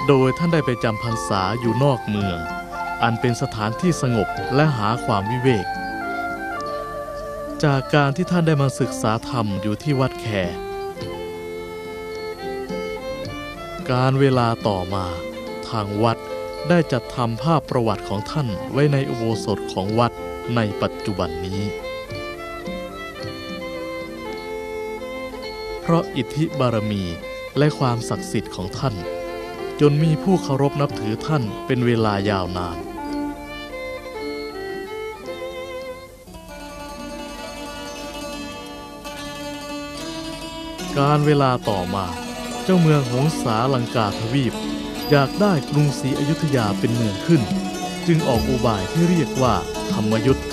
โดยท่านได้ไปจำพรรษาอยู่นอกเมืองอันเป็นสถานที่สงบและหาความวิเวกจากการที่ท่านได้มาศึกษาธรรมอยู่ที่วัดแคการเวลาต่อมาทางวัดได้จัดทำภาพประวัติของท่านไว้ในอุโบสถของวัดในปัจจุบันนี้เพราะอิทธิบารมีและความศักดิ์สิทธิ์ของท่านจนมีผู้เคารพนับถือท่านเป็นเวลายาวนานการเวลาต่อมาเจ้าเมืองหงสาลังกาทวีปอยากได้กรุงศรีอยุธยาเป็นเมืองขึ้นจึงออกอุบายที่เรียกว่าธรรมยุทธ์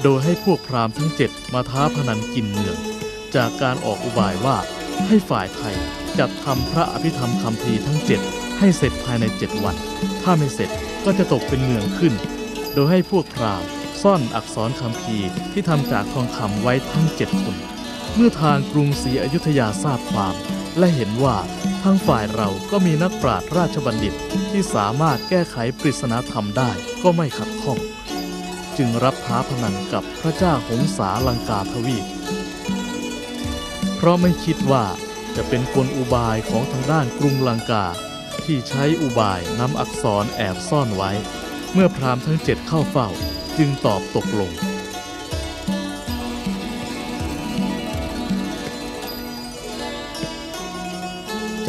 โดยให้พวกพราหมณ์ทั้ง7มาท้าพนันกินเมืองจากการออกอุบายว่าให้ฝ่ายไทยจัดทำพระอภิธรรมคัมภีร์ทั้ง7ให้เสร็จภายใน7วันถ้าไม่เสร็จก็จะตกเป็นเมืองขึ้นโดยให้พวกพราหมณ์ซ่อนอักษรคัมภีร์ที่ทำจากทองคำไว้ทั้ง7คนเมื่อทางกรุงศรีอยุธยาทราบความและเห็นว่าทั้งฝ่ายเราก็มีนักปราชญ์ราชบัณฑิตที่สามารถแก้ไขปริศนาธรรมได้ก็ไม่ขัดข้องจึงรับท้าพนันกับพระเจ้าหงสาลังกาทวีปเพราะไม่คิดว่าจะเป็นกลอุบายของทางด้านกรุงลังกาที่ใช้อุบายนำอักษรแอบซ่อนไว้เมื่อพราหมณ์ทั้ง7เข้าเฝ้าจึงตอบตกลง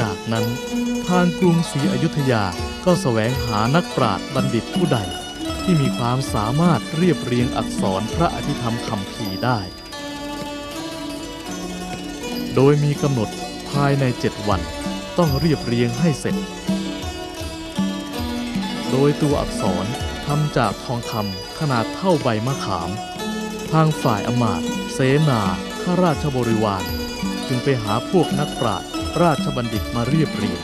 จากนั้นทางกรุงศรีอยุธยาก็แสวงหานักปราชญ์บัณฑิตผู้ใดที่มีความสามารถเรียบเรียงอักษรพระอภิธรรมคัมภีร์ได้โดยมีกำหนดภายใน7วันต้องเรียบเรียงให้เสร็จโดยตัวอักษรทำจากทองคำขนาดเท่าใบมะขามทางฝ่ายอมาตย์เสนาข้าราชบริวารจึงไปหาพวกนักปราชญ์ราชบัณฑิตมาเรียบเรียง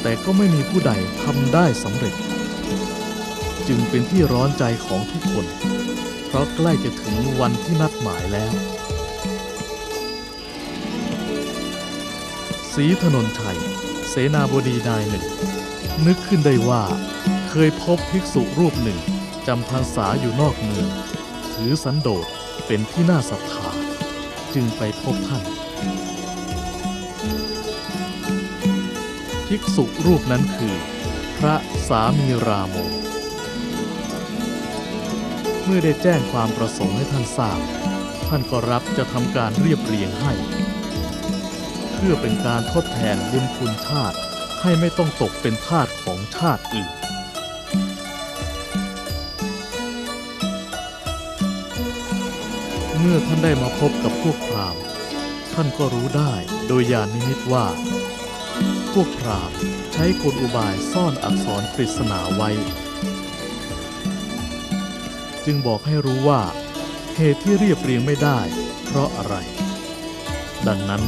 แต่ก็ไม่มีผู้ใดทำได้สำเร็จจึงเป็นที่ร้อนใจของทุกคนเพราะใกล้จะถึงวันที่นัดหมายแล้วศรีถนนชัยเสนาบดีนายหนึ่งนึกขึ้นได้ว่าเคยพบภิกษุรูปหนึ่งจำพรรษาอยู่นอกเมืองถือสันโดษเป็นที่น่าศรัทธาจึงไปพบท่านภิกษุรูปนั้นคือพระสามีราโมเมื่อได้แจ้งความประสงค์ให้ท่านทราบท่านก็รับจะทำการเรียบเรียงให้เพื่อเป็นการทดแทนบุญคุณชาติให้ไม่ต้องตกเป็นทาสของชาติอื่นเมื่อท่านได้มาพบกับพวกพราหมณ์ท่านก็รู้ได้โดยญาณนิมิตว่าพวกพราหมณ์ใช้กลอุบายซ่อนอักษรปริศนาไว้จึงบอกให้รู้ว่าเหตุที่เรียบเรียงไม่ได้เพราะอะไรดังนั้น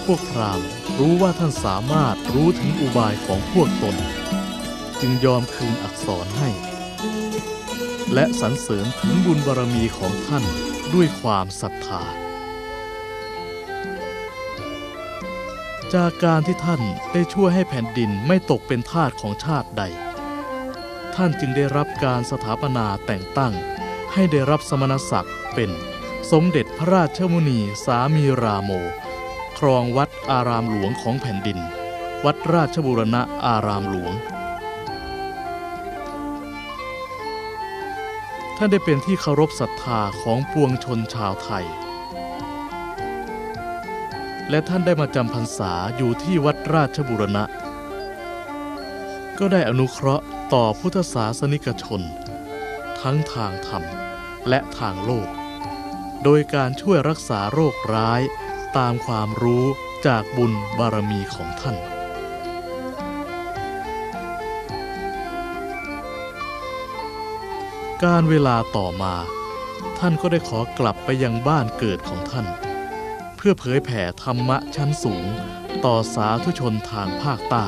พวกพราหมณ์รู้ว่าท่านสามารถรู้ถึงอุบายของพวกตนจึงยอมคืนอักษรให้และสรรเสริญถึงบุญบารมีของท่านด้วยความศรัทธาจากการที่ท่านได้ช่วยให้แผ่นดินไม่ตกเป็นทาสของชาติใดท่านจึงได้รับการสถาปนาแต่งตั้งให้ได้รับสมณศักดิ์เป็นสมเด็จพระราชมุนีสามีราโมครองวัดอารามหลวงของแผ่นดินวัดราชบูรณะอารามหลวงท่านได้เป็นที่เคารพศรัทธาของปวงชนชาวไทยและท่านได้มาจำพรรษาอยู่ที่วัดราชบูรณะก็ได้อนุเคราะห์ต่อพุทธศาสนิกชนทั้งทางธรรมและทางโลกโดยการช่วยรักษาโรคร้ายตามความรู้จากบุญบารมีของท่านการเวลาต่อมาท่านก็ได้ขอกลับไปยังบ้านเกิดของท่านเพื่อเผยแผ่ธรรมะชั้นสูงต่อสาธุชนทางภาคใต้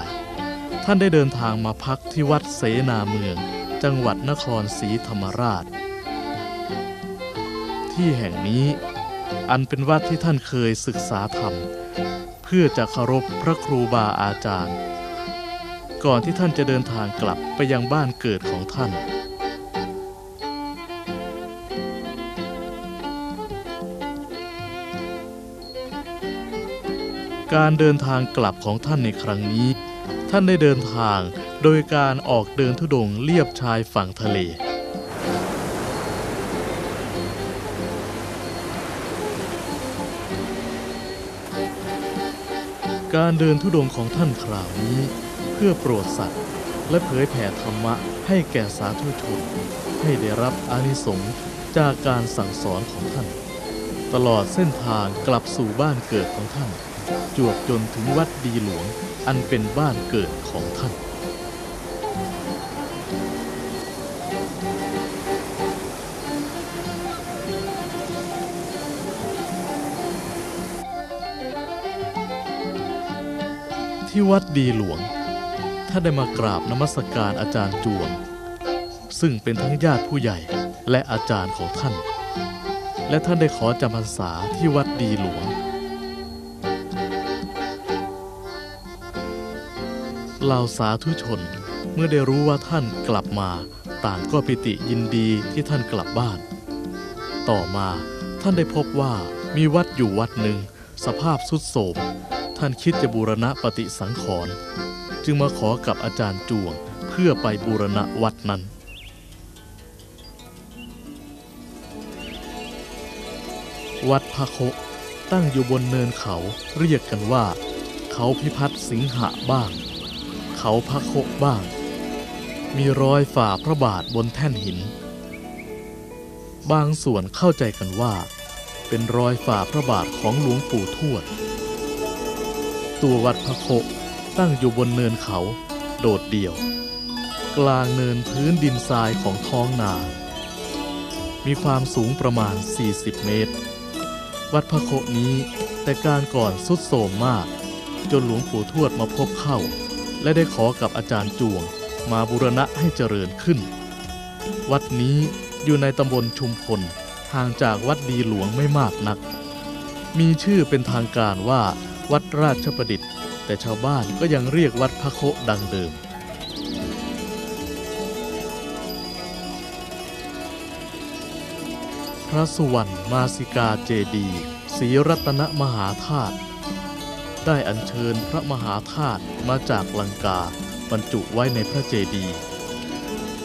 ท่านได้เดินทางมาพักที่วัดเสนาเมืองจังหวัดนครศรีธรรมราชที่แห่งนี้ อันเป็นวัดที่ท่านเคยศึกษาธรรมเพื่อจะเคารพพระครูบาอาจารย์ก่อนที่ท่านจะเดินทางกลับไปยังบ้านเกิดของท่านการเดินทางกลับของท่านในครั้งนี้ท่านได้เดินทางโดยการออกเดินธุดงค์เลียบชายฝั่งทะเลการเดินธุดงค์ของท่านคราวนี้เพื่อโปรดสัตว์และเผยแผ่ธรรมะให้แก่สาธุชนให้ได้รับอานิสงส์จากการสั่งสอนของท่านตลอดเส้นทางกลับสู่บ้านเกิดของท่านจวบจนถึงวัดดีหลวงอันเป็นบ้านเกิดของท่านที่วัดดีหลวงท่านได้มากราบนมัสการอาจารย์จวงซึ่งเป็นทั้งญาติผู้ใหญ่และอาจารย์ของท่านและท่านได้ขอจำพรรษาที่วัดดีหลวงเหล่าสาธุชนเมื่อได้รู้ว่าท่านกลับมาต่างก็ปิติยินดีที่ท่านกลับบ้านต่อมาท่านได้พบว่ามีวัดอยู่วัดหนึ่งสภาพทรุดโทรมท่านคิดจะบูรณะปฏิสังขรณ์จึงมาขอกับอาจารย์จวงเพื่อไปบูรณะวัดนั้นวัดพระโคตั้งอยู่บนเนินเขาเรียกกันว่าเขาพิพัฒน์สิงหะบ้างเขาพระโคบ้างมีรอยฝ่าพระบาทบนแท่นหินบางส่วนเข้าใจกันว่าเป็นรอยฝ่าพระบาทของหลวงปู่ทวดตัววัดพระโคตั้งอยู่บนเนินเขาโดดเดี่ยวกลางเนินพื้นดินทรายของท้องนามีความสูงประมาณ40เมตรวัดพระโคนี้แต่การก่อนทรุดโทรมมากจนหลวงปู่ทวดมาพบเข้าและได้ขอกับอาจารย์จวงมาบูรณะให้เจริญขึ้นวัดนี้อยู่ในตำบลชุมพลห่างจากวัดดีหลวงไม่มากนักมีชื่อเป็นทางการว่าวัดราชประดิษฐ์แต่ชาวบ้านก็ยังเรียกวัดพระโคดังเดิมพระสุวรรณมาสิกาเจดีย์ศรีรัตนมหาธาตุได้อัญเชิญพระมหาธาตุมาจากลังกาบรรจุไว้ในพระเจดีย์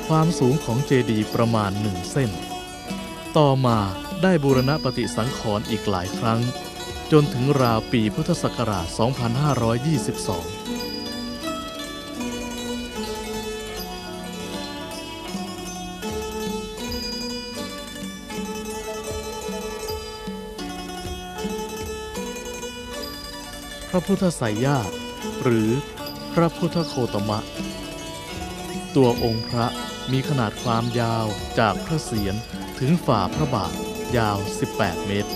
ความสูงของเจดีย์ประมาณ1 เส้นต่อมาได้บูรณะปฏิสังขรณ์อีกหลายครั้งจนถึงราวปีพุทธศักราช 2522 พระพุทธไสยญาติหรือพระพุทธโคตมะตัวองค์พระมีขนาดความยาวจากพระเศียรถึงฝ่าพระบาทยาว18 เมตร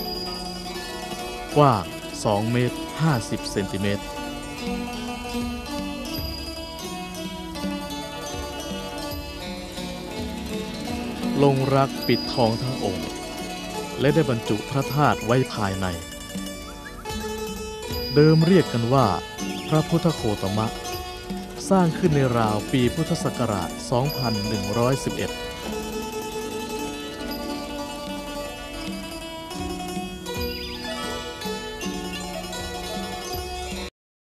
กว้าง2 เมตร 50 เซนติเมตรลงรักปิดทองทั้งองค์และได้บรรจุพระธาตุไว้ภายในเดิมเรียกกันว่าพระพุทธโคตมะสร้างขึ้นในราวปีพุทธศักราช 2111